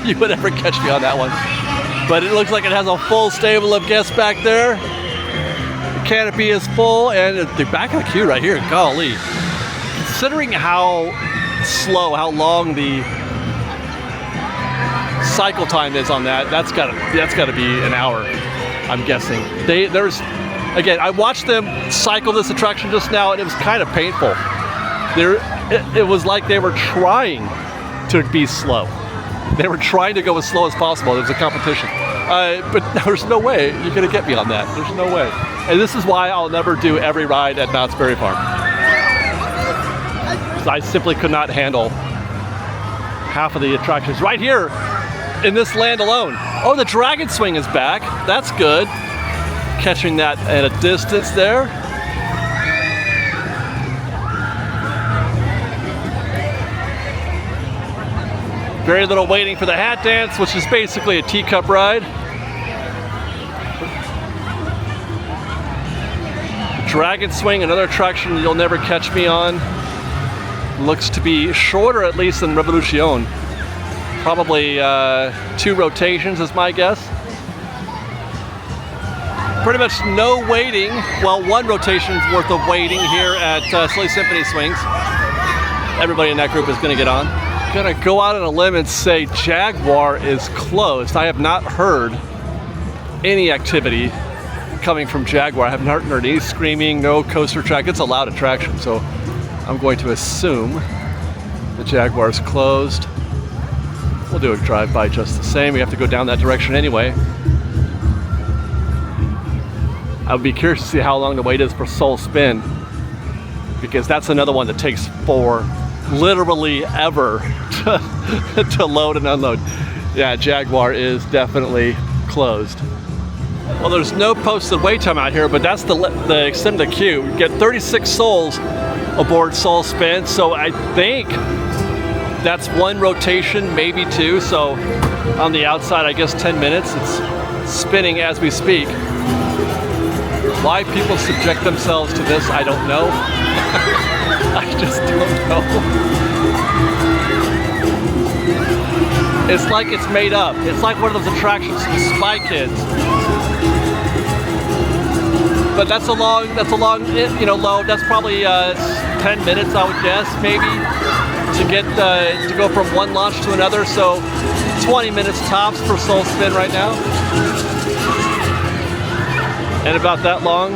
You would ever catch me on that one. But it looks like it has a full stable of guests back there. The canopy is full, and the back of the queue right here. Golly. Considering how slow, how long the cycle time is on that, that's gotta be an hour, I'm guessing. Again, I watched them cycle this attraction just now, and it was kind of painful. It was like they were trying to be slow. They were trying to go as slow as possible. It was a competition. But there's no way you're gonna get me on that. There's no way. And this is why I'll never do every ride at Knott's Berry Farm. I simply could not handle half of the attractions right here in this land alone. Oh, the Dragon Swing is back. That's good. Catching that at a distance there. Very little waiting for the hat dance, which is basically a teacup ride. Dragon Swing, another attraction you'll never catch me on. Looks to be shorter, at least, than Revolution. Probably 2 rotations is my guess. Pretty much no waiting. Well, 1 rotation's worth of waiting here at Silly Symphony Swings. Everybody in that group is going to get on. Gonna go out on a limb and say Jaguar is closed. I have not heard any activity coming from Jaguar. I haven't heard any screaming, no coaster track. It's a loud attraction, so I'm going to assume the Jaguar is closed. We'll do a drive-by just the same. We have to go down that direction anyway. I would be curious to see how long the wait is for Soul Spin, because that's another one that takes for literally ever to load and unload. Yeah, Jaguar is definitely closed. Well, there's no posted wait time out here, but that's the extent of the queue. You get 36 souls aboard Soul Spin, so I think that's 1 rotation, maybe 2. So on the outside, I guess 10 minutes. It's spinning as we speak. Why people subject themselves to this, I don't know. I just don't know. It's like it's made up. It's like one of those attractions from Spy Kids. But that's a long, load. That's probably 10 minutes, I would guess, maybe, to go from one launch to another. So 20 minutes tops for Soul Spin right now. And about that long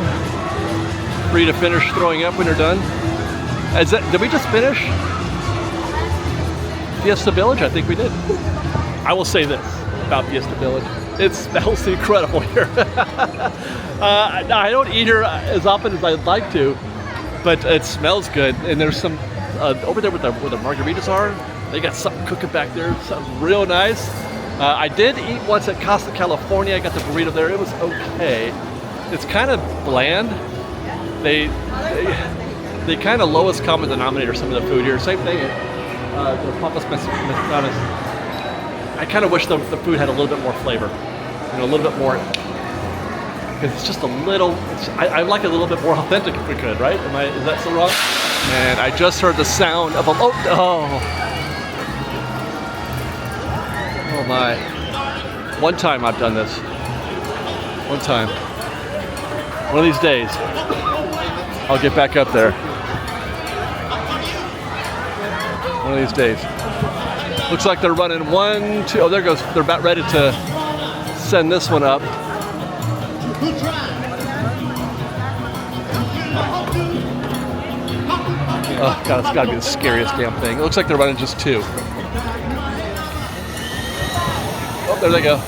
for you to finish throwing up when you're done. Did we just finish Fiesta Village? I think we did. I will say this about Fiesta Village. It smells incredible here. I don't eat here as often as I'd like to, but it smells good. And there's some, over there where the margaritas are, they got something cooking back there, something real nice. I did eat once at Costa, California. I got the burrito there. It was okay. It's kind of bland. They kind of lowest common denominator some of the food here. Same thing at the Papas Mexicanas. I kind of wish the food had a little bit more flavor, a little bit more. Because it's just a little. I like it a little bit more authentic if we could, right? Is that so wrong? Man, I just heard the sound of a. Oh my! One time I've done this. One time. One of these days, I'll get back up there. One of these days. Looks like they're running 1, 2. Oh, there goes. They're about ready to send this one up. Oh, God, it's got to be the scariest damn thing. It looks like they're running just 2. Oh, there they go.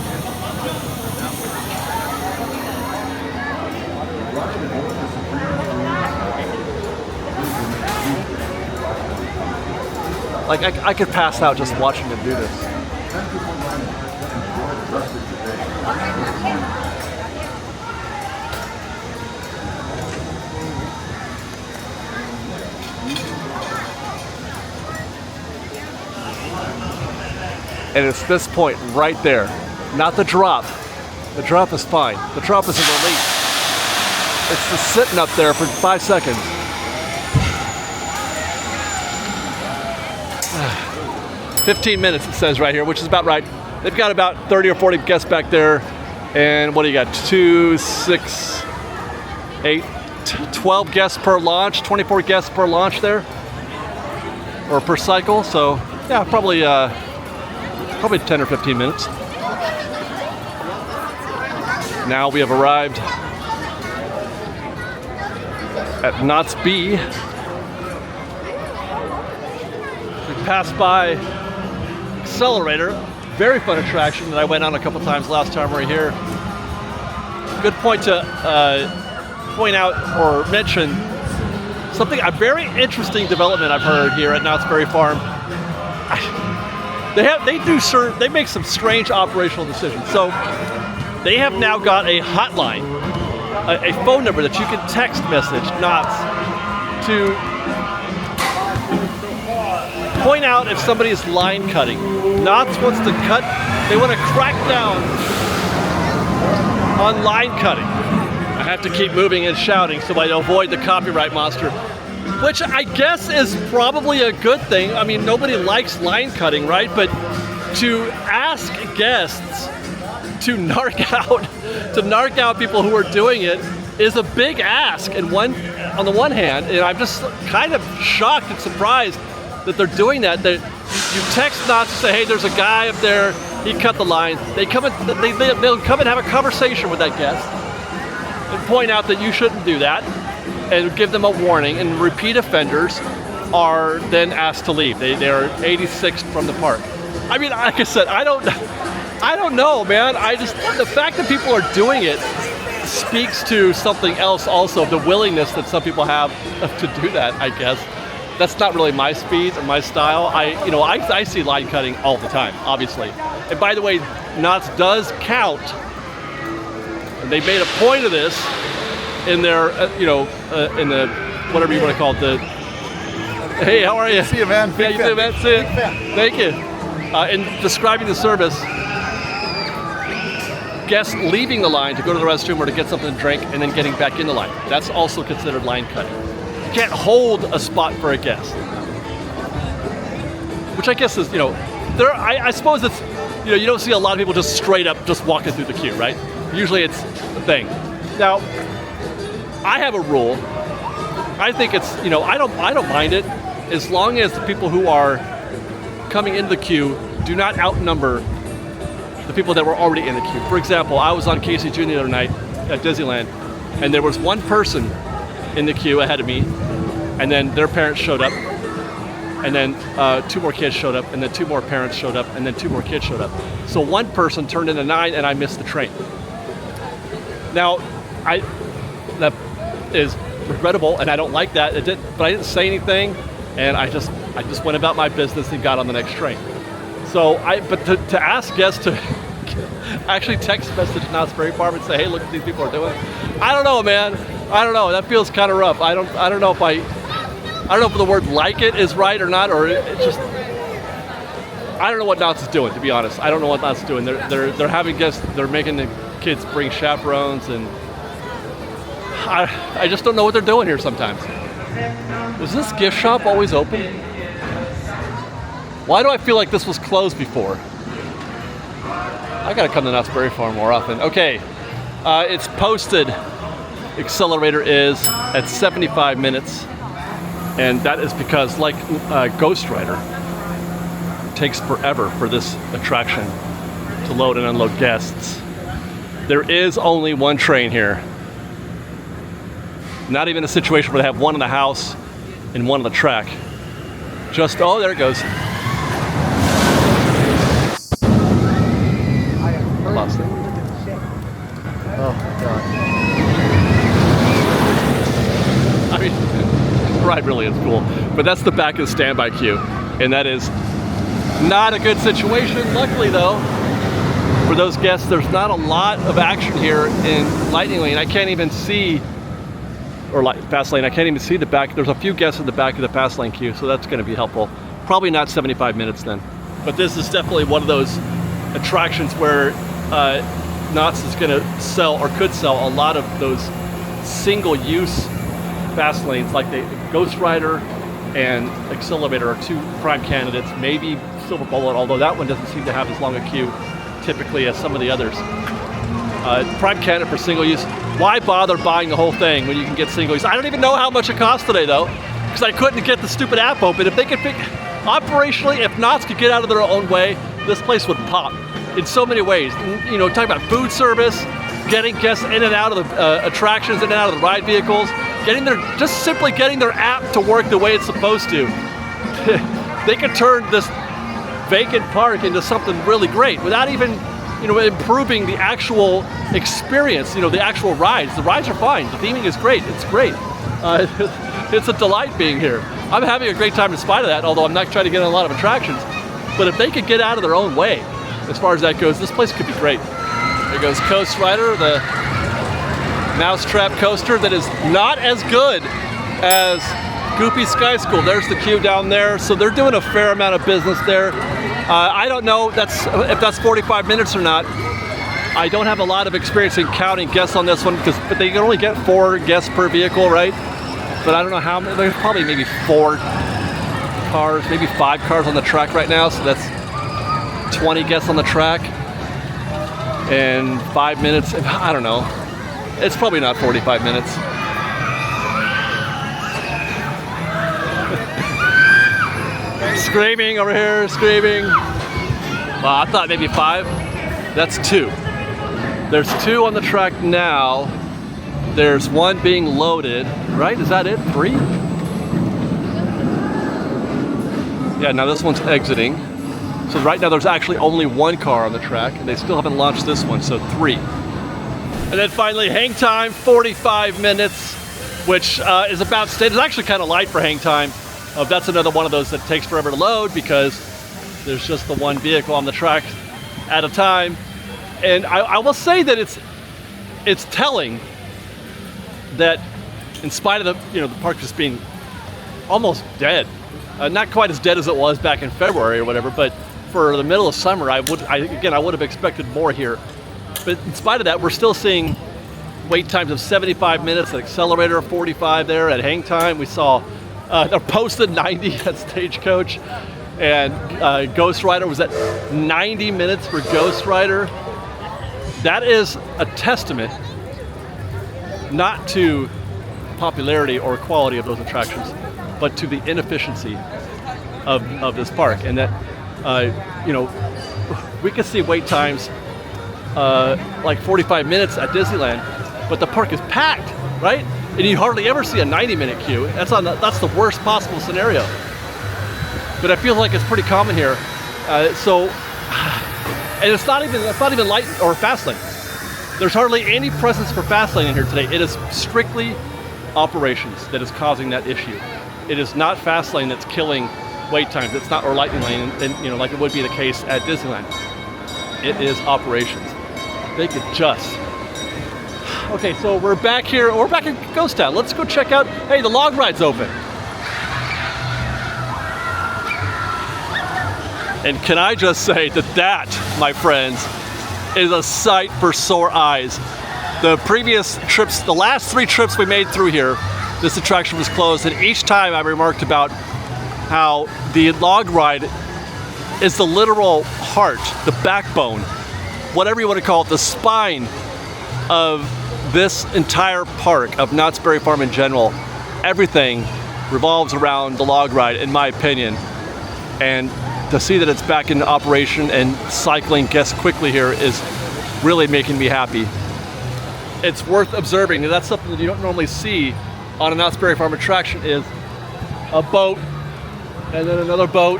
Like, I could pass out just watching them do this. And it's this point right there. Not the drop. The drop is fine. The drop is a relief. It's just sitting up there for 5 seconds. 15 minutes it says right here, which is about right. They've got about 30 or 40 guests back there. And what do you got? 2, 6, 8, 12 guests per launch, 24 guests per launch there. Or per cycle. So yeah, probably 10 or 15 minutes. Now we have arrived at Knott's B. We passed by Accelerator, very fun attraction that I went on a couple times last time we were here. Good point to point out or mention something, a very interesting development I've heard here at Knott's Berry Farm. They make some strange operational decisions. So they have now got a hotline, a phone number that you can text message Knott's to point out if somebody is line cutting. Knott's wants to cut, they want to crack down on line cutting. I have to keep moving and shouting so I avoid the copyright monster, which I guess is probably a good thing. I mean, nobody likes line cutting, right? But to ask guests to narc out people who are doing it is a big ask. And on the one hand, and I'm just kind of shocked and surprised that they're doing that. That you text Knott's to say, hey, there's a guy up there, he cut the line. They'll come and have a conversation with that guest and point out that you shouldn't do that and give them a warning. And repeat offenders are then asked to leave. They are 86th from the park. I mean, like I said, I don't know, man. The fact that people are doing it speaks to something else also, the willingness that some people have to do that, I guess. That's not really my speed or my style. I see line cutting all the time, obviously. And by the way, Knott's does count. And they made a point of this in their, in the, whatever you want to call it, the, hey, how are you? See you, man. Yeah, you too, man. See you. Thank you. In describing the service, guests leaving the line to go to the restroom or to get something to drink and then getting back in the line. That's also considered line cutting. You can't hold a spot for a guest. Which I guess is, I suppose it's, you don't see a lot of people just straight up just walking through the queue, right? Usually it's a thing. Now, I have a rule. I think it's, I don't mind it as long as the people who are coming into the queue do not outnumber the people that were already in the queue. For example, I was on KCJ the other night at Disneyland, and there was one person in the queue ahead of me, and then their parents showed up, and then 2 more kids showed up, and then 2 more parents showed up, and then 2 more kids showed up. So one person turned into 9, and I missed the train. Now, that is regrettable, and I don't like that. But I didn't say anything, and I just went about my business and got on the next train. So but to ask guests to actually text message Knott's Berry Farm and say, hey, look what these people are doing. I don't know, man. I don't know. That feels kind of rough. I don't know if the word like it is right or not, or it just, I don't know what Knott's is doing, to be honest. I don't know what Knott's is doing. They're having guests, they're making the kids bring chaperones, and I just don't know what they're doing here sometimes. Was this gift shop always open? Why do I feel like this was closed before? I gotta come to Knott's Berry Farm more often. Okay, it's posted. Accelerator is at 75 minutes, and that is because, like Ghost Rider, it takes forever for this attraction to load and unload guests. There is only one train here. Not even a situation where they have one in the house and one on the track. Just, oh, there it goes. Lost it. Oh my God. I mean, the ride really is cool, but that's the back of the standby queue, and that is not a good situation. Luckily though, for those guests, there's not a lot of action here in Lightning Lane. I can't even see, or Fast Lane, I can't even see the back. There's a few guests in the back of the Fast Lane queue, so that's gonna be helpful. Probably not 75 minutes then. But this is definitely one of those attractions where Knott's is going to sell, or could sell, a lot of those single-use fast lanes, like the Ghost Rider and Accelerator are two prime candidates. Maybe Silver Bullet, although that one doesn't seem to have as long a queue typically as some of the others. Prime candidate for single use. Why bother buying the whole thing when you can get single use? I don't even know how much it costs today though, because I couldn't get the stupid app open. If they could operationally, if Knott's could get out of their own way, this place would pop in so many ways. You know, talking about food service, getting guests in and out of the attractions, in and out of the ride vehicles, just simply getting their app to work the way it's supposed to. They could turn this vacant park into something really great without even, you know, improving the actual experience, you know, the actual rides. The rides are fine. The theming is great. It's great. It's a delight being here. I'm having a great time in spite of that, although I'm not trying to get on a lot of attractions. But if they could get out of their own way, as far as that goes, this place could be great. There goes Coast Rider, the mousetrap coaster that is not as good as Goopy Sky School. There's the queue down there. So they're doing a fair amount of business there. I don't know if that's 45 minutes or not. I don't have a lot of experience in counting guests on this one, but they can only get 4 guests per vehicle, right? But I don't know how many. There's probably maybe 4 cars, maybe 5 cars on the track right now. So that's 20 guests on the track. And 5 minutes, I don't know. It's probably not 45 minutes. Screaming over here, screaming. Well, I thought maybe 5. That's 2. There's 2 on the track now. There's 1 being loaded, right? Is that it? 3? Yeah, now this one's exiting. So right now there's actually only 1 car on the track, and they still haven't launched this one, so 3. And then finally, Hangtime, 45 minutes, which is about state. It's actually kind of light for Hangtime. That's another one of those that takes forever to load because there's just the 1 vehicle on the track at a time. And I will say that it's telling that in spite of the park just being almost dead, not quite as dead as it was back in February or whatever, but for the middle of summer, I would have expected more here. But in spite of that, we're still seeing wait times of 75 minutes at Accelerator, 45 there at Hangtime. We saw they're posted 90 at Stagecoach, and Ghost Rider was at 90 minutes for Ghost Rider. That is a testament not to popularity or quality of those attractions, but to the inefficiency of this park, and that we could see wait times like 45 minutes at Disneyland, but the park is packed, right? And you hardly ever see a 90-minute queue. That's the worst possible scenario. But I feel like it's pretty common here. And it's not even light or fast lane. There's hardly any presence for fast lane in here today. It is strictly operations that is causing that issue. It is not fast lane that's killing wait times. It's not, or lightning lane, and like it would be the case at Disneyland. It is operations. They could just. Okay, so we're back here. We're back in Ghost Town. Let's go check out. Hey, the log ride's open. And can I just say that, my friends, is a sight for sore eyes. The previous trips, the last 3 trips we made through here, this attraction was closed, and each time I remarked about how the log ride is the literal heart, the backbone, whatever you want to call it, the spine of this entire park, of Knott's Berry Farm in general. Everything revolves around the log ride, in my opinion. And to see that it's back in operation and cycling guests quickly here is really making me happy. It's worth observing, and that's something that you don't normally see on a Knott's Berry Farm attraction, is a boat, and then another boat,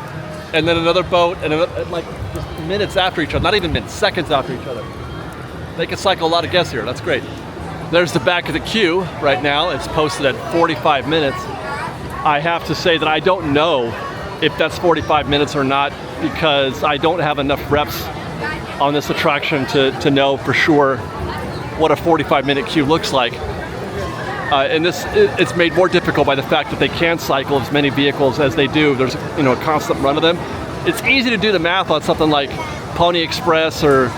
and then another boat, and like just minutes after each other, not even minutes, seconds after each other. They can cycle a lot of guests here, that's great. There's the back of the queue right now. It's posted at 45 minutes. I have to say that I don't know if that's 45 minutes or not, because I don't have enough reps on this attraction to know for sure what a 45-minute queue looks like. And it's made more difficult by the fact that they can't cycle as many vehicles as they do. There's a constant run of them. it's easy to do the math on something like Pony Express or,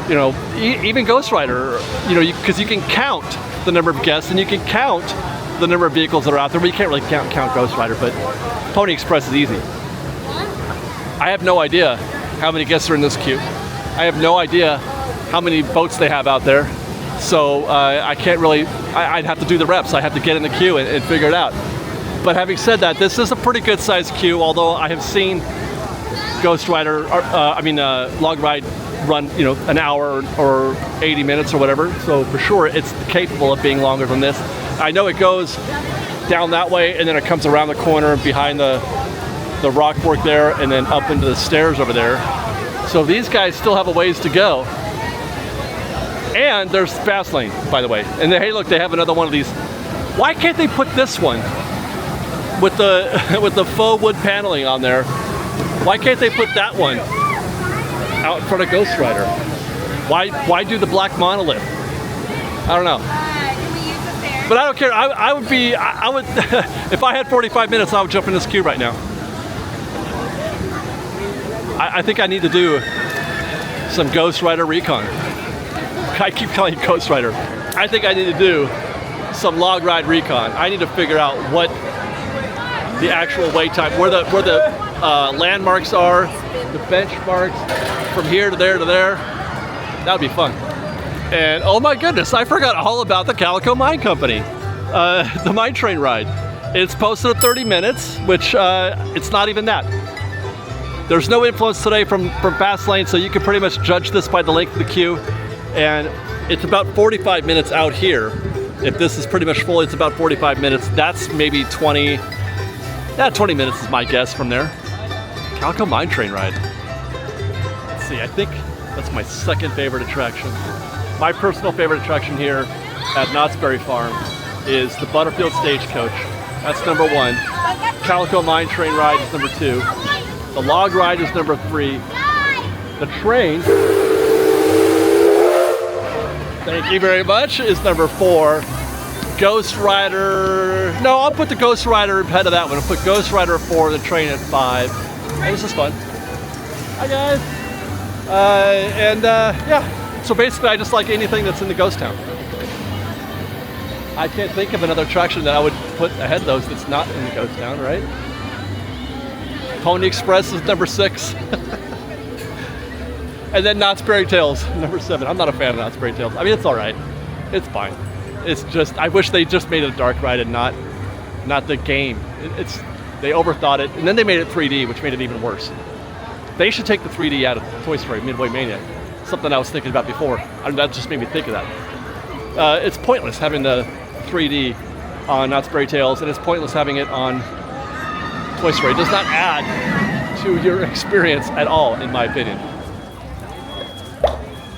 you know, even Ghost Rider, you know, because you can count the number of guests and you can count the number of vehicles that are out there, but you can't really count Ghost Rider, but Pony Express is easy. I have no idea how many guests are in this queue. I have no idea how many boats they have out there. So I can't really, I'd have to do the reps. I have to get in the queue and figure it out. But having said that, this is a pretty good sized queue, although I have seen Ghost Rider, Log Ride run, you know, an hour or 80 minutes or whatever. So for sure, it's capable of being longer than this. I know it goes down that way and then it comes around the corner behind the rock fork there and then up into the stairs over there. So these guys still have a ways to go. And there's fast lane, by the way. And then, hey, look, they have another one of these. Why can't they put this one with the faux wood paneling on there? Why can't they put that one out in front of Ghost Rider? Why do the black monolith? I don't know. But I don't care. I would if I had 45 minutes, I would jump in this queue right now. I think I need to do some Ghost Rider recon. I keep calling it Ghost Rider. I think I need to do some log ride recon. I need to figure out what the actual wait time, where the landmarks are, the benchmarks from here to there to there. That would be fun. And oh my goodness, I forgot all about the Calico Mine Company, the mine train ride. It's posted at 30 minutes, which it's not even that. There's no influence today from fast lane, so you can pretty much judge this by the length of the queue. And it's about 45 minutes out here. If this is pretty much full, it's about 45 minutes. That's maybe 20 minutes is my guess from there. Calico Mine Train ride. Let's see, I think that's my second favorite attraction. My personal favorite attraction here at Knott's Berry Farm is the Butterfield Stagecoach. That's number 1. Calico Mine Train ride is number 2. The log ride is number 3. The train, thank you very much, is number 4. Ghost Rider, no, I'll put the Ghost Rider ahead of that one. I'll put Ghost Rider at 4, the train at 5. And this is fun. Hi guys. Yeah, so basically I just like anything that's in the ghost town. I can't think of another attraction that I would put ahead of those that's not in the ghost town, right? Pony Express is number 6. And then Knott's Berry Tales, number 7. I'm not a fan of Knott's Berry Tales. I mean, it's all right. It's fine. It's just, I wish they just made it a dark ride and not the game. They overthought it, and then they made it 3D, which made it even worse. They should take the 3D out of Toy Story Midway Mania. Something I was thinking about before. That just made me think of that. It's pointless having the 3D on Knott's Berry Tales, and it's pointless having it on Toy Story. It does not add to your experience at all, in my opinion.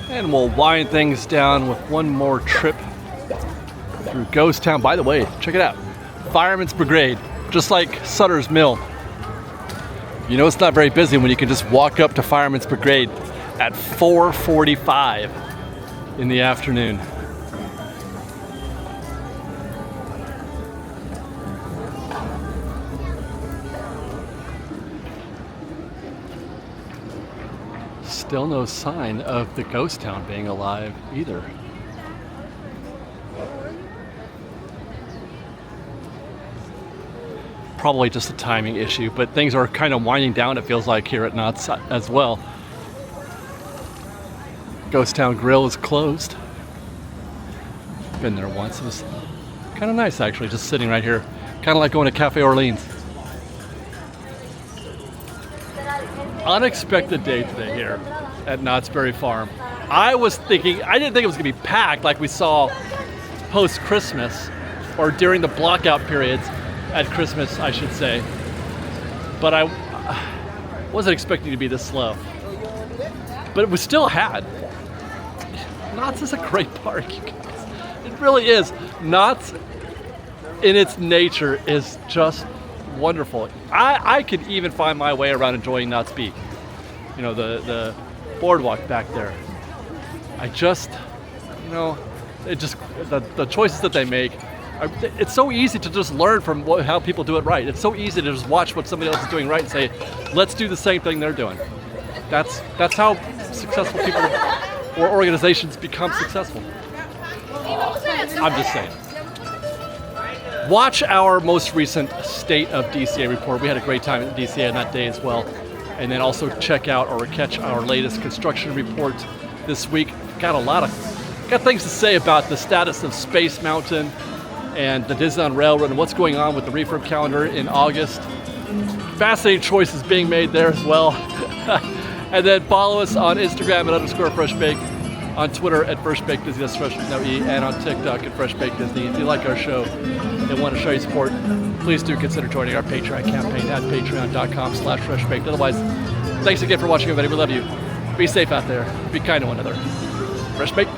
And we'll wind things down with one more trip through Ghost Town. By the way, check it out. Fireman's Brigade, just like Sutter's Mill. You know it's not very busy when you can just walk up to Fireman's Brigade at 4:45 in the afternoon. Still no sign of the ghost town being alive either. Probably just a timing issue, but things are kind of winding down, it feels like, here at Knott's as well. Ghost Town Grill is closed. Been there once. It was kind of nice, actually, just sitting right here. Kind of like going to Cafe Orleans. Unexpected day today here at Knott's Berry Farm. I didn't think it was going to be packed like we saw post-Christmas, or during the blockout periods at Christmas, I should say. But I wasn't expecting to be this slow. But we still had. Knott's is a great park, you guys. It really is. Knott's, in its nature, is just wonderful. I could even find my way around enjoying Knott's Beach. You know, the boardwalk back there. I just, you know, the choices that they make, It's so easy to just learn from how people do it right. It's so easy to just watch what somebody else is doing right and say, let's do the same thing they're doing. That's how successful people or organizations become successful. I'm just saying. Watch our most recent State of DCA report. We had a great time at DCA on that day as well. And then also check out or catch our latest construction report this week. Got things to say about the status of Space Mountain and the Disneyland Railroad and what's going on with the refurb calendar in August. Fascinating choices being made there as well. And then follow us on Instagram at _FreshBake, on Twitter at FreshBakeDisney, that's Fresh with no E, and on TikTok at FreshBakeDisney. If you like our show and want to show your support, please do consider joining our Patreon campaign at patreon.com/FreshBaked. Otherwise, thanks again for watching, everybody. We love you. Be safe out there. Be kind to one another. Fresh Baked.